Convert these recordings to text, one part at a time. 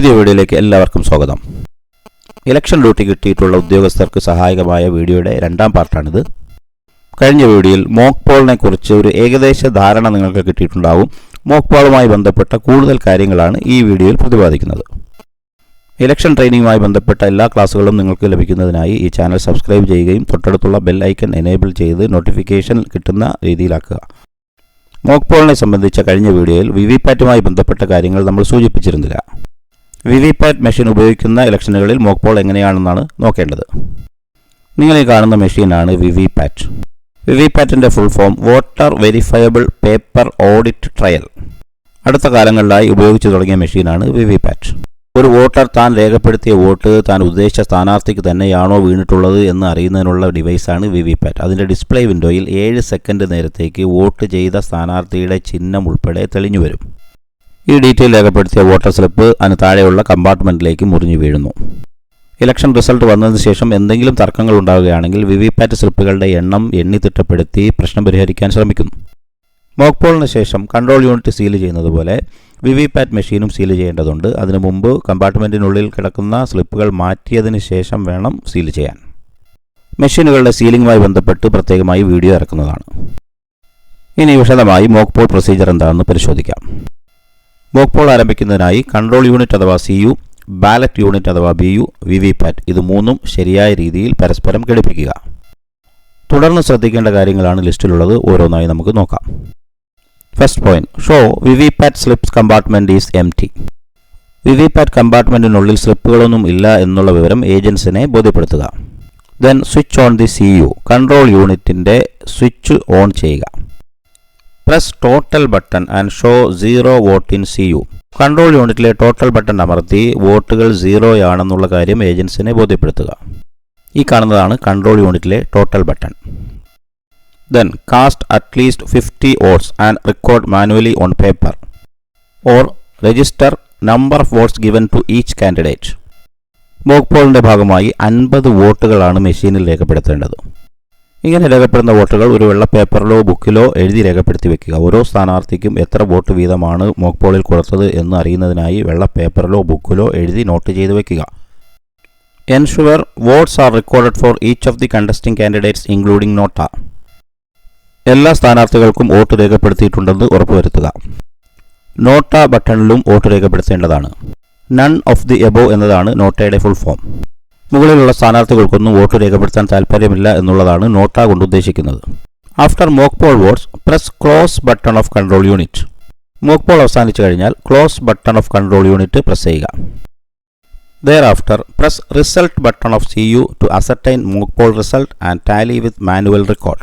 പുതിയ വീഡിയോയിലേക്ക് എല്ലാവർക്കും സ്വാഗതം. ഇലക്ഷൻ ഡ്യൂട്ടി കിട്ടിയിട്ടുള്ള ഉദ്യോഗസ്ഥർക്ക് സഹായകമായ വീഡിയോയുടെ രണ്ടാം പാർട്ടാണിത്. കഴിഞ്ഞ വീഡിയോയിൽ മോക്ക് പോളിനെ കുറിച്ച് ഒരു ഏകദേശ ധാരണ നിങ്ങൾക്ക് കിട്ടിയിട്ടുണ്ടാവും. മോക്ക് പോളുമായി ബന്ധപ്പെട്ട കൂടുതൽ കാര്യങ്ങളാണ് ഈ വീഡിയോയിൽ പ്രതിപാദിക്കുന്നത്. ഇലക്ഷൻ ട്രെയിനിങ്ങുമായി ബന്ധപ്പെട്ട എല്ലാ ക്ലാസ്സുകളും നിങ്ങൾക്ക് ലഭിക്കുന്നതിനായി ഈ ചാനൽ സബ്സ്ക്രൈബ് ചെയ്യുകയും തൊട്ടടുത്തുള്ള ബെൽ ഐക്കൺ എനേബിൾ ചെയ്ത് നോട്ടിഫിക്കേഷൻ കിട്ടുന്ന രീതിയിലാക്കുക. മോക്ക് പോളിനെ സംബന്ധിച്ച കഴിഞ്ഞ വീഡിയോയിൽ വിവിപാറ്റുമായി ബന്ധപ്പെട്ട കാര്യങ്ങൾ നമ്മൾ സൂചിപ്പിച്ചിരുന്നില്ല. വിവിപാറ്റ് മെഷീൻ ഉപയോഗിക്കുന്ന ഇലക്ഷനുകളിൽ മോക്ക് പോൾ എങ്ങനെയാണെന്നാണ് നോക്കേണ്ടത്. നിങ്ങൾ ഈ കാണുന്ന മെഷീനാണ് വിവിപാറ്റ്. വിവിപാറ്റിൻ്റെ full form voter verifiable paper audit trail. അടുത്ത കാലങ്ങളിലായി ഉപയോഗിച്ചു തുടങ്ങിയ മെഷീനാണ് വിവിപാറ്റ്. ഒരു വോട്ടർ താൻ രേഖപ്പെടുത്തിയ വോട്ട് താൻ ഉദ്ദേശിച്ച സ്ഥാനാർത്ഥിക്ക് തന്നെയാണോ വീണിട്ടുള്ളത് എന്ന് അറിയുന്നതിനുള്ള ഡിവൈസാണ് വിവിപാറ്റ്. അതിൻ്റെ ഡിസ്പ്ലേ വിൻഡോയിൽ 7 സെക്കൻഡ് നേരത്തേക്ക് വോട്ട് ചെയ്ത സ്ഥാനാർത്ഥിയുടെ ചിഹ്നം ഉൾപ്പെടെ തെളിഞ്ഞു വരും. ഈ ഡീറ്റെയിൽ രേഖപ്പെടുത്തിയ വോട്ടർ സ്ലിപ്പ് അതിന് താഴെയുള്ള കമ്പാർട്ട്മെൻറ്റിലേക്ക് മുറിഞ്ഞു വീഴുന്നു. ഇലക്ഷൻ റിസൾട്ട് വന്നതിന് ശേഷം എന്തെങ്കിലും തർക്കങ്ങൾ ഉണ്ടാവുകയാണെങ്കിൽ വിവിപാറ്റ് സ്ലിപ്പുകളുടെ എണ്ണം എണ്ണി തിട്ടപ്പെടുത്തി പ്രശ്നം പരിഹരിക്കാൻ ശ്രമിക്കുന്നു. മോക്ക് പോളിന് ശേഷം കൺട്രോൾ യൂണിറ്റ് സീൽ ചെയ്യുന്നത് പോലെ വിവിപാറ്റ് മെഷീനും സീൽ ചെയ്യേണ്ടതുണ്ട്. അതിനു മുമ്പ് കമ്പാർട്ട്മെൻറ്റിനുള്ളിൽ കിടക്കുന്ന സ്ലിപ്പുകൾ മാറ്റിയതിന് ശേഷം വേണം സീൽ ചെയ്യാൻ. മെഷീനുകളുടെ സീലിംഗുമായി ബന്ധപ്പെട്ട് പ്രത്യേകമായി വീഡിയോ ഇറക്കുന്നതാണ്. ഇനി വിശദമായി മോക്ക് പോൾ പ്രൊസീജിയർ എന്താണെന്ന് പരിശോധിക്കാം. മോക്ക് പോൾ ആരംഭിക്കുന്നതിനായി കൺട്രോൾ യൂണിറ്റ് അഥവാ CU, ബാലറ്റ് യൂണിറ്റ് അഥവാ BU, വിവിപാറ്റ് ഇത് മൂന്നും ശരിയായ രീതിയിൽ പരസ്പരം ഘടിപ്പിക്കുക. തുടർന്ന് ശ്രദ്ധിക്കേണ്ട കാര്യങ്ങളാണ് ലിസ്റ്റിലുള്ളത്. ഓരോന്നായി നമുക്ക് നോക്കാം. First point, show VVPAT slips compartment is empty. വിവിപാറ്റ് കമ്പാർട്ട്മെന്റിനുള്ളിൽ സ്ലിപ്പുകളൊന്നും ഇല്ല എന്നുള്ള വിവരം ഏജൻസിനെ ബോധ്യപ്പെടുത്തുക. Then switch on the CU, control യൂണിറ്റിന്റെ സ്വിച്ച് ഓൺ ചെയ്യുക. Press total button and show 0 vote in CU. Control യൂണിറ്റിലെ ടോട്ടൽ ബട്ടൺ അമർത്തി വോട്ടുകൾ 0 ആണെന്നുള്ള കാര്യം ഏജൻസിനെ ബോധ്യപ്പെടുത്തുക. ഈ കാണുന്നതാണ് കൺട്രോൾ യൂണിറ്റിലെ total button. Then cast at least 50 votes and record manually on paper or register number of votes given to each candidate. Mock പോളിൻ്റെ ഭാഗമായി 50 വോട്ടുകളാണ് മെഷീനിൽ രേഖപ്പെടുത്തേണ്ടത്. ഇങ്ങനെ രേഖപ്പെടുന്ന വോട്ടുകൾ ഒരു വെള്ള പേപ്പറിലോ ബുക്കിലോ എഴുതി രേഖപ്പെടുത്തി വെക്കുക. ഓരോ സ്ഥാനാർത്ഥിക്കും എത്ര വോട്ട് വീതമാണ് മോക്ക് പോളിൽ കൊടുത്തത് എന്ന് അറിയുന്നതിനായി വെള്ള പേപ്പറിലോ ബുക്കിലോ എഴുതി നോട്ട് ചെയ്ത് വെക്കുക. Ensure votes are recorded for each of the contesting candidates including NOTA. എല്ലാ സ്ഥാനാർത്ഥികൾക്കും വോട്ട് രേഖപ്പെടുത്തിയിട്ടുണ്ടെന്ന് ഉറപ്പുവരുത്തുക. നോട്ട ബട്ടണിലും വോട്ട് രേഖപ്പെടുത്തേണ്ടതാണ്. നൺ ഓഫ് ദി എബോവ് എന്നതാണ് നോട്ടയുടെ ഫുൾ ഫോം. മുകളിലുള്ള സ്ഥാനാർത്ഥികൾക്കൊന്നും വോട്ട് രേഖപ്പെടുത്താൻ താൽപ്പര്യമില്ല എന്നുള്ളതാണ് നോട്ട കൊണ്ട് ഉദ്ദേശിക്കുന്നത്. After mock poll votes press close button of control unit. Mock Paul അവസാനിച്ചു കഴിഞ്ഞാൽ close button of control unit press ചെയ്യുക. Thereafter, press Result button of CU to ascertain mock poll result and tally with manual record.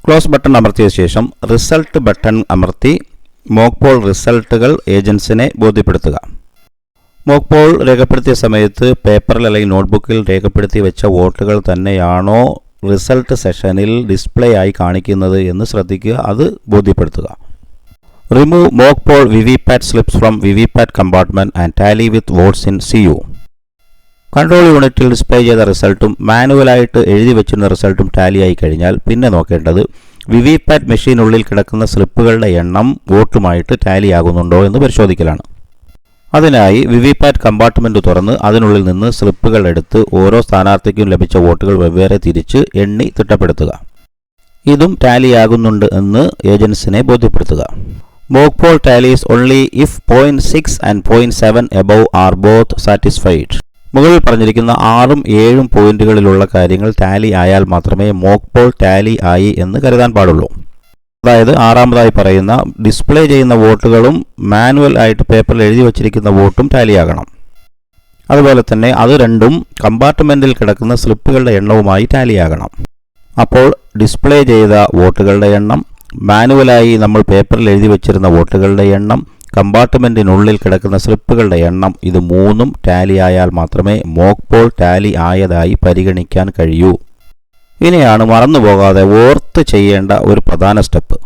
Close button അമർത്തിയ ശേഷം result button അമർത്തി mock poll റിസൾട്ടുകൾ ഏജൻസിനെ ബോധ്യപ്പെടുത്തുക. Mock Paul രേഖപ്പെടുത്തിയ സമയത്ത് പേപ്പറിൽ അല്ലെങ്കിൽ നോട്ട്ബുക്കിൽ രേഖപ്പെടുത്തി വെച്ച വോട്ടുകൾ തന്നെയാണോ റിസൾട്ട് സെഷനിൽ ഡിസ്പ്ലേ ആയി കാണിക്കുന്നത് എന്ന് ശ്രദ്ധിക്കുക. അത് ബോധ്യപ്പെടുത്തുക. Remove mock poll VVPAT slips from VVPAT compartment and Tally with votes in CU. Control യൂണിറ്റിൽ ഡിസ്പ്ലേ ചെയ്ത റിസൾട്ടും മാനുവലായിട്ട് എഴുതി വെച്ചിരുന്ന റിസൾട്ടും ടാലി ആയി കഴിഞ്ഞാൽ പിന്നെ നോക്കേണ്ടത് വിവിപാറ്റ് മെഷീനുള്ളിൽ കിടക്കുന്ന സ്ലിപ്പുകളുടെ എണ്ണം വോട്ടുമായിട്ട് ടാലി ആകുന്നുണ്ടോ എന്ന് പരിശോധിക്കലാണ്. അതിനായി വിവിപാറ്റ് കമ്പാർട്ട്മെന്റ് തുറന്ന് അതിനുള്ളിൽ നിന്ന് സ്ലിപ്പുകൾ എടുത്ത് ഓരോ സ്ഥാനാർത്ഥിക്കും ലഭിച്ച വോട്ടുകൾ വെവ്വേറെ തിരിച്ച് എണ്ണി തിട്ടപ്പെടുത്തുക. ഇതും ടാലി ആകുന്നുണ്ട് എന്ന് ഏജൻസിനെ ബോധ്യപ്പെടുത്തുക. Mock poll tallies only if 0.6 and 0.7 above are both satisfied. മുകളിൽ പറഞ്ഞിരിക്കുന്ന 6ഉം 7ഉം പോയിന്റുകളിലുള്ള കാര്യങ്ങൾ ടാലി ആയാൽ മാത്രമേ മോക്ക് പോൾ ടാലി ആയി എന്ന് കരുതാൻ പാടുള്ളൂ. അതായത് ആറാമതായി പറയുന്ന ഡിസ്പ്ലേ ചെയ്യുന്ന വോട്ടുകളും മാനുവൽ ആയിട്ട് പേപ്പറിൽ എഴുതി വച്ചിരിക്കുന്ന വോട്ടും ടാലിയാകണം. അതുപോലെ തന്നെ അത് രണ്ടും കമ്പാർട്ട്മെന്റിൽ കിടക്കുന്ന സ്ലിപ്പുകളുടെ എണ്ണവുമായി ടാലിയാകണം. അപ്പോൾ ഡിസ്പ്ലേ ചെയ്ത വോട്ടുകളുടെ എണ്ണം, മാനുവലായി നമ്മൾ പേപ്പറിൽ എഴുതി വച്ചിരുന്ന വോട്ടുകളുടെ എണ്ണം, കമ്പാർട്ട്മെന്റിനുള്ളിൽ കിടക്കുന്ന സ്ലിപ്പുകളുടെ എണ്ണം, ഇത് മൂന്നും ടാലി ആയാൽ മാത്രമേ മോക്ക് പോൾ ടാലി ആയതായി പരിഗണിക്കാൻ കഴിയൂ. ഇനിയാണ് മറന്നുപോകാതെ ഓർത്ത് ചെയ്യേണ്ട ഒരു പ്രധാന step.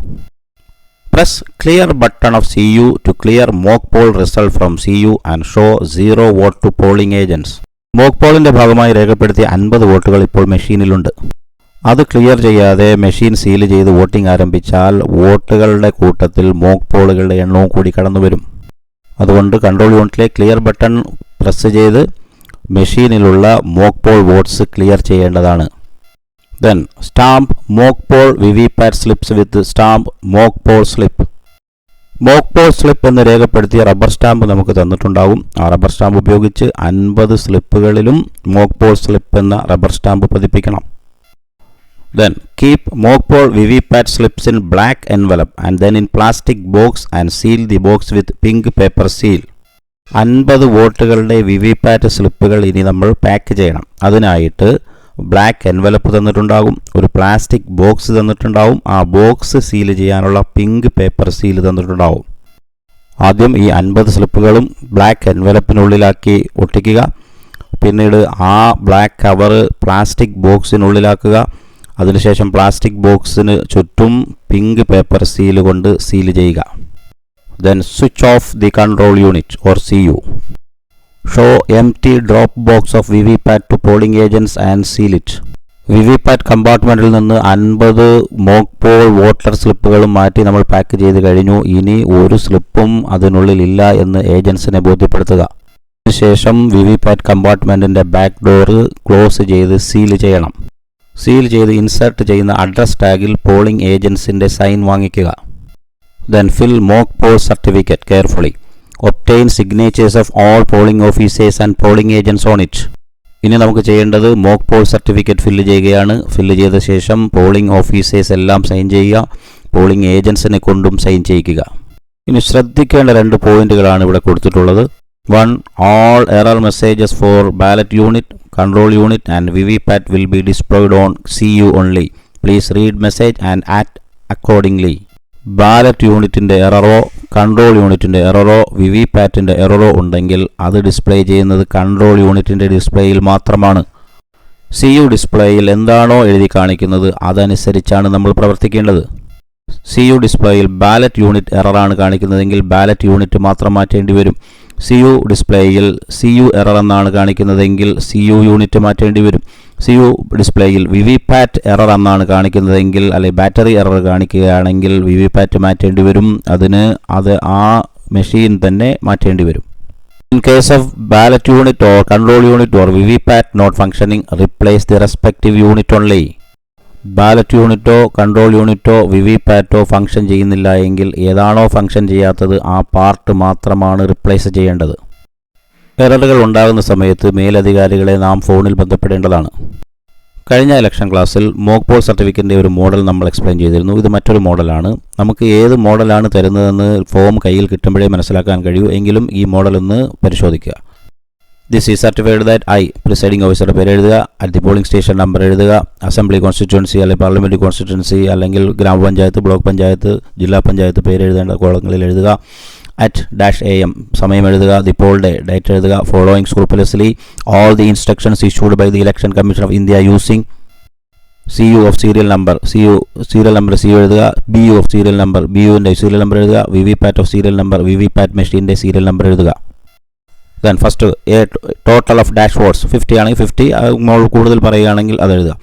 Press clear button of CU to clear mock poll result from CU and show 0 vote to polling agents. Mock പോളിൻ്റെ ഭാഗമായി രേഖപ്പെടുത്തിയ 50 വോട്ടുകൾ ഇപ്പോൾ മെഷീനിലുണ്ട്. അത് ക്ലിയർ ചെയ്യാതെ മെഷീൻ സീൽ ചെയ്ത് വോട്ടിംഗ് ആരംഭിച്ചാൽ വോട്ടുകളുടെ കൂട്ടത്തിൽ മോക്ക് പോളുകളുടെ എണ്ണവും കൂടി കടന്നു വരും. അതുകൊണ്ട് കൺട്രോൾ യൂണിറ്റിലെ ക്ലിയർ ബട്ടൺ പ്രസ് ചെയ്ത് മെഷീനിലുള്ള മോക്ക് പോൾ വോട്ട്സ് ക്ലിയർ ചെയ്യേണ്ടതാണ്. Then stamp mock poll VVPAT slips with stamp mock poll slip. Mock poll slip എന്ന് രേഖപ്പെടുത്തിയ റബ്ബർ സ്റ്റാമ്പ് നമുക്ക് തന്നിട്ടുണ്ടാകും. ആ റബ്ബർ സ്റ്റാമ്പ് ഉപയോഗിച്ച് 50 സ്ലിപ്പുകളിലും മോക്ക് പോൾ സ്ലിപ്പ് എന്ന റബ്ബർ സ്റ്റാമ്പ് പതിപ്പിക്കണം. Then keep mock poll VVPAT slips in black envelope and then in plastic box and seal the box with pink paper seal. 50 വോട്ടുകളുടെ VVPAT സ്ലിപ്പുകൾ ഇനി നമ്മൾ പാക്ക് ചെയ്യണം. അതിനായിട്ട് ബ്ലാക്ക് എൻവലപ്പ് തന്നിട്ടുണ്ടാകും, ഒരു plastic box തന്നിട്ടുണ്ടാവും, ആ ബോക്സ് സീൽ ചെയ്യാനുള്ള പിങ്ക് പേപ്പർ സീൽ തന്നിട്ടുണ്ടാവും. ആദ്യം ഈ 50 സ്ലിപ്പുകളും ബ്ലാക്ക് എൻവലപ്പിനുള്ളിലാക്കി ഒട്ടിക്കുക. പിന്നീട് ആ ബ്ലാക്ക് കവർ പ്ലാസ്റ്റിക് ബോക്സിനുള്ളിലാക്കുക. അതിനുശേഷം പ്ലാസ്റ്റിക് ബോക്സിന് ചുറ്റും പിങ്ക് പേപ്പർ സീൽ കൊണ്ട് സീൽ ചെയ്യുക. Then switch off the control unit or CU. Show empty drop box of VVPAT to polling agents and seal it. VVPAT കമ്പാർട്ട്മെൻറ്റിൽ നിന്ന് 50 മോക്ക് പോൾ വോട്ടർ സ്ലിപ്പുകളും മാറ്റി നമ്മൾ pack ചെയ്ത് കഴിഞ്ഞു. ഇനി ഒരു സ്ലിപ്പും അതിനുള്ളിൽ ഇല്ല എന്ന് ഏജൻസിനെ ബോധ്യപ്പെടുത്തുക. അതിനുശേഷം VVPAT കമ്പാർട്ട്മെൻറ്റിൻ്റെ ബാക്ക് ഡോറ് ക്ലോസ് ചെയ്ത് സീൽ ചെയ്യണം. സീൽ ചെയ്ത് ഇൻസേർട്ട് ചെയ്യുന്ന അഡ്രസ് ടാഗിൽ പോളിംഗ് ഏജൻസിൻ്റെ സൈൻ വാങ്ങിക്കുക. Then fill mock poll certificate carefully. Obtain signatures of all polling officers and polling agents on it. ഇനി നമുക്ക് ചെയ്യേണ്ടത് മോക്ക് പോൾ സർട്ടിഫിക്കറ്റ് ഫില്ല് ചെയ്യുകയാണ്. Fill ചെയ്ത ശേഷം പോളിംഗ് ഓഫീസേഴ്സ് എല്ലാം സൈൻ ചെയ്യുക, പോളിംഗ് ഏജൻസിനെ കൊണ്ടും സൈൻ ചെയ്യിക്കുക. ഇനി ശ്രദ്ധിക്കേണ്ട 2 പോയിന്റുകളാണ് ഇവിടെ കൊടുത്തിട്ടുള്ളത്. 1. All error messages for ballot unit, control unit and VVPAT will be displayed on CU only. Please read message and act accordingly. Ballot യൂണിറ്റിൻ്റെ എററോ കൺട്രോൾ യൂണിറ്റിൻ്റെ എററോ വിവിപാറ്റിൻ്റെ എററോ ഉണ്ടെങ്കിൽ അത് ഡിസ്പ്ലേ ചെയ്യുന്നത് കൺട്രോൾ യൂണിറ്റിൻ്റെ ഡിസ്പ്ലേയിൽ മാത്രമാണ്. CU ഡിസ്പ്ലേയിൽ എന്താണോ എഴുതി കാണിക്കുന്നത് അതനുസരിച്ചാണ് നമ്മൾ പ്രവർത്തിക്കേണ്ടത്. CU ഡിസ്പ്ലേയിൽ ബാലറ്റ് യൂണിറ്റ് എററാണ് കാണിക്കുന്നതെങ്കിൽ ബാലറ്റ് യൂണിറ്റ് മാത്രം മാറ്റേണ്ടി വരും. CU ഡിസ്പ്ലേയിൽ CU എറർ എന്നാണ് കാണിക്കുന്നതെങ്കിൽ CU യൂണിറ്റ് മാറ്റേണ്ടി വരും. CU ഡിസ്പ്ലേയിൽ VVPAT എറർ എന്നാണ് കാണിക്കുന്നതെങ്കിൽ അല്ലെങ്കിൽ ബാറ്ററി എറർ കാണിക്കുകയാണെങ്കിൽ VVPAT മാറ്റേണ്ടി വരും. അതിന് ആ മെഷീൻ തന്നെ മാറ്റേണ്ടി വരും. In case of ballot unit or control unit or VVPAT not functioning, replace the respective unit only. Ballot യൂണിറ്റോ കൺട്രോൾ യൂണിറ്റോ വിവിപാറ്റോ ഫംഗ്ഷൻ ചെയ്യുന്നില്ല എങ്കിൽ ഏതാണോ ഫംഗ്ഷൻ ചെയ്യാത്തത് ആ പാർട്ട് മാത്രമാണ് റിപ്ലേസ് ചെയ്യേണ്ടത്. എററുകൾ ഉണ്ടാകുന്ന സമയത്ത് മേലധികാരികളെ നാം ഫോണിൽ ബന്ധപ്പെടേണ്ടതാണ്. കഴിഞ്ഞ ഇലക്ഷൻ ക്ലാസ്സിൽ മോക്ക് പോൾ സർട്ടിഫിക്കറ്റിൻ്റെ ഒരു മോഡൽ നമ്മൾ എക്സ്പ്ലെയിൻ ചെയ്തിരുന്നു. ഇത് മറ്റൊരു മോഡലാണ്. നമുക്ക് ഏത് മോഡലാണ് തരുന്നതെന്ന് ഫോം കയ്യിൽ കിട്ടുമ്പോഴേ മനസ്സിലാക്കാൻ കഴിയൂ. എങ്കിലും ഈ മോഡൽ ഒന്ന് പരിശോധിക്കുക. This is certified that I, presiding officer പേര് എഴുതുക, at the polling station number എഴുതുക, അസംബ്ലി കോൺസ്റ്റിറ്റ്യുവൻസി അല്ലെങ്കിൽ പാർലമെൻറ്റ് കോൺസ്റ്റിറ്റ്യുവൻസി അല്ലെങ്കിൽ ഗ്രാമപഞ്ചായത്ത്, ബ്ലോക്ക് പഞ്ചായത്ത്, ജില്ലാ പഞ്ചായത്ത് പേര് എഴുതേണ്ട കോളങ്ങളിൽ എഴുതുക. @-am സമയം എഴുതുക. ദി പോൾ ഡേറ്റ് എഴുതുക. Following scrupulously all the instructions issued by the election commission of India using CU of serial number CU എഴുതുക. BU ഓഫ് സീരിയൽ നമ്പർ BUവിൻ്റെ സീരിയൽ നമ്പർ എഴുതുക. VVPAT of serial number VVPAT മെഷീൻ്റെ serial number എഴുതുക. Then first a total of dash votes 50 ആണെങ്കിൽ 50, മോൾ കൂടുതൽ പറയുകയാണെങ്കിൽ അത് എഴുതുക.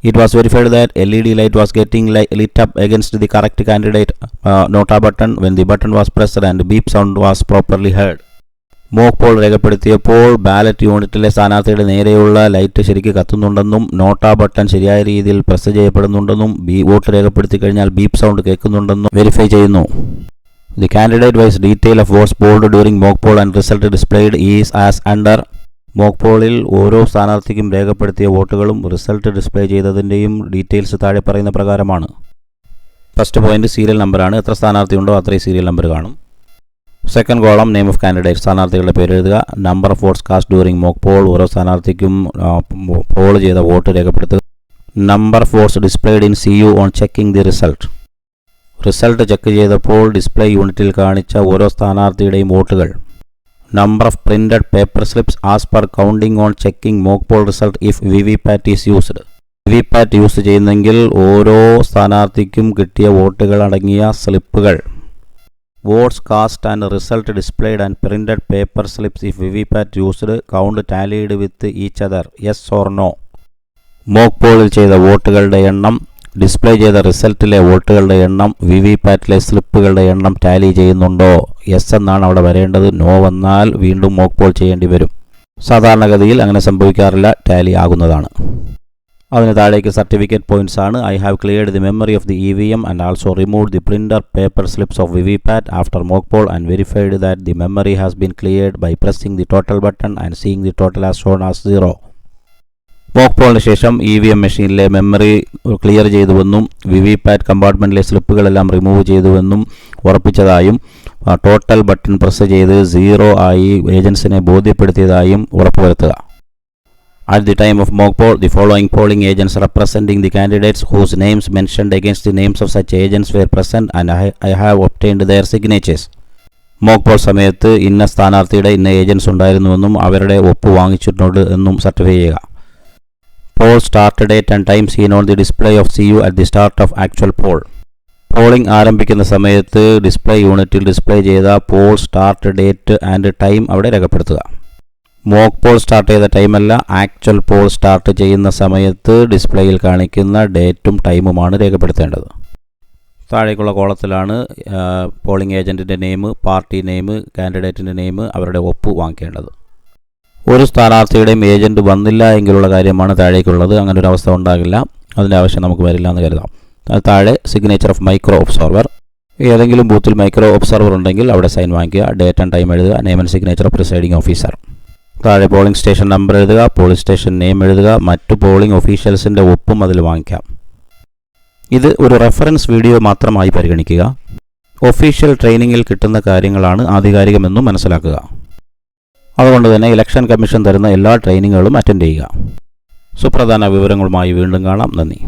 It was verified that LED light was getting lit up against the correct candidate nota button when the button was pressed and beep sound was properly heard. Mock poll രേഖപ്പെടുത്തിയപ്പോൾ ballot യൂണിറ്റിലെ സ്ഥാനാർത്ഥിയുടെ നേരെയുള്ള light ശരിക്ക് കത്തുന്നുണ്ടെന്നും നോട്ടാ button ശരിയായ രീതിയിൽ press ചെയ്യപ്പെടുന്നുണ്ടെന്നും vote രേഖപ്പെടുത്തി കഴിഞ്ഞാൽ beep sound കേൾക്കുന്നുണ്ടെന്നും verify ചെയ്യുന്നു. The candidate-wise detail of votes polled during mock poll and result displayed is as under. Mock പോളിൽ ഓരോ സ്ഥാനാർത്ഥിക്കും രേഖപ്പെടുത്തിയ വോട്ടുകളും റിസൾട്ട് ഡിസ്പ്ലേ ചെയ്തതിൻ്റെയും ഡീറ്റെയിൽസ് താഴെ പറയുന്ന പ്രകാരമാണ്. ഫസ്റ്റ് പോയിന്റ് സീരിയൽ നമ്പറാണ്. എത്ര സ്ഥാനാർത്ഥി ഉണ്ടോ അത്രയും സീരിയൽ നമ്പർ കാണും. Second column name of candidate, സ്ഥാനാർത്ഥികളുടെ പേര് എഴുതുക. Number of votes cast during mock poll, ഓരോ സ്ഥാനാർത്ഥിക്കും പോൾ ചെയ്ത വോട്ട് രേഖപ്പെടുത്തുക. Number of votes displayed in CU on checking the result, result check ചെയ്തപ്പോൾ ഡിസ്പ്ലേ യൂണിറ്റിൽ കാണിച്ച ഓരോ സ്ഥാനാർത്ഥിയുടെയും വോട്ടുകൾ. Number of printed paper slips as per counting on checking mock poll result if VVPAT is used. VVPAT use ചെയ്യുന്നെങ്കിൽ ഓരോ സ്ഥാനാർത്ഥിക്കും കിട്ടിയ വോട്ടുകൾ അടങ്ങിയ സ്ലിപ്പുകൾ. Votes cast and result displayed and printed paper slips if VVPAT used count tallied with each other, yes or no. Mock പോളിൽ ചെയ്ത വോട്ടുകളുടെ എണ്ണം, ഡിസ്പ്ലേ ചെയ്ത റിസൾട്ടിലെ വോട്ടുകളുടെ എണ്ണം വിവിപാറ്റിലെ സ്ലിപ്പുകളുടെ എണ്ണം ടാലി ചെയ്യുന്നുണ്ടോ? യെസ് എന്നാണ് അവിടെ വരേണ്ടത്. നോ വന്നാൽ വീണ്ടും മോക്ക് പോൾ ചെയ്യേണ്ടി വരും. സാധാരണഗതിയിൽ അങ്ങനെ സംഭവിക്കാറില്ല, ടാലി ആകുന്നതാണ്. അതിന് താഴേക്ക് സർട്ടിഫിക്കറ്റ് പോയിന്റ്സ് ആണ്. I have cleared the memory of the EVM and also removed the printer paper slips of VVPAT after mock poll and verified that the memory has been cleared by pressing the total button and seeing the total as shown as 0. Mock പോളിന് ശേഷം EVM മെഷീനിലെ memory clear ചെയ്തുവെന്നും വിവിപാറ്റ് കമ്പാർട്ട്മെൻറ്റിലെ സ്ലിപ്പുകളെല്ലാം remove ചെയ്തുവെന്നും ഉറപ്പിച്ചതായും total button press ചെയ്ത് 0 ആയി ഏജൻസിനെ ബോധ്യപ്പെടുത്തിയതായും ഉറപ്പുവരുത്തുക. At the time of mock poll, the following polling agents representing the candidates whose names mentioned against the names of such agents were present and I have obtained their signatures. Mock Paul സമയത്ത് ഇന്ന സ്ഥാനാർത്ഥിയുടെ ഇന്ന agents ഉണ്ടായിരുന്നുവെന്നും അവരുടെ ഒപ്പ് വാങ്ങിച്ചിട്ടുണ്ട് എന്നും certify ചെയ്യുക. Poll start date and time seen on the display of CU at the start of actual poll. Polling ആരംഭിക്കുന്ന സമയത്ത് ഡിസ്പ്ലേ യൂണിറ്റിൽ ഡിസ്പ്ലേ ചെയ്ത poll start date and time അവിടെ രേഖപ്പെടുത്തുക. മോക്ക് പോൾ സ്റ്റാർട്ട് ചെയ്ത ടൈമല്ല, ആക്ച്വൽ പോൾ സ്റ്റാർട്ട് ചെയ്യുന്ന സമയത്ത് ഡിസ്പ്ലേയിൽ കാണിക്കുന്ന ഡേറ്റും ടൈമുമാണ് രേഖപ്പെടുത്തേണ്ടത്. താഴേക്കുള്ള കോളത്തിലാണ് പോളിംഗ് ഏജൻറ്റിൻ്റെ നെയിം, പാർട്ടി നെയിം, കാൻഡിഡേറ്റിൻ്റെ നെയിം, അവരുടെ ഒപ്പ് വാങ്ങിക്കേണ്ടത്. ഒരു സ്ഥാനാർത്ഥിയുടെയും ഏജൻറ്റ് വന്നില്ല എങ്കിലുള്ള കാര്യമാണ് താഴേക്കുള്ളത്. അങ്ങനെ ഒരു അവസ്ഥ ഉണ്ടാകില്ല, അതിൻ്റെ ആവശ്യം നമുക്ക് വരില്ല എന്ന് കരുതാം. താഴെ സിഗ്നേച്ചർ ഓഫ് മൈക്രോ ഒബ്സർവർ. ഏതെങ്കിലും ബൂത്തിൽ മൈക്രോ ഒബ്സർവർ ഉണ്ടെങ്കിൽ അവിടെ സൈൻ വാങ്ങിക്കുക. ഡേറ്റ് ആൻഡ് ടൈം എഴുതുക. Name and signature of presiding officer. താഴെ പോളിംഗ് സ്റ്റേഷൻ നമ്പർ എഴുതുക. പോളിംഗ് സ്റ്റേഷൻ നെയിം എഴുതുക. മറ്റു പോളിംഗ് ഒഫീഷ്യൽസിൻ്റെ ഒപ്പും അതിൽ വാങ്ങിക്കാം. ഇത് ഒരു റെഫറൻസ് വീഡിയോ മാത്രമായി പരിഗണിക്കുക. ഒഫീഷ്യൽ ട്രെയിനിങ്ങിൽ കിട്ടുന്ന കാര്യങ്ങളാണ് ആധികാരികമെന്നും മനസ്സിലാക്കുക. അതുകൊണ്ട് തന്നെ ഇലക്ഷൻ കമ്മീഷൻ തരുന്ന എല്ലാ ട്രെയിനിങ്ങുകളും അറ്റൻഡ് ചെയ്യുക. സുപ്രധാന വിവരങ്ങളുമായി വീണ്ടും കാണാം. നന്ദി.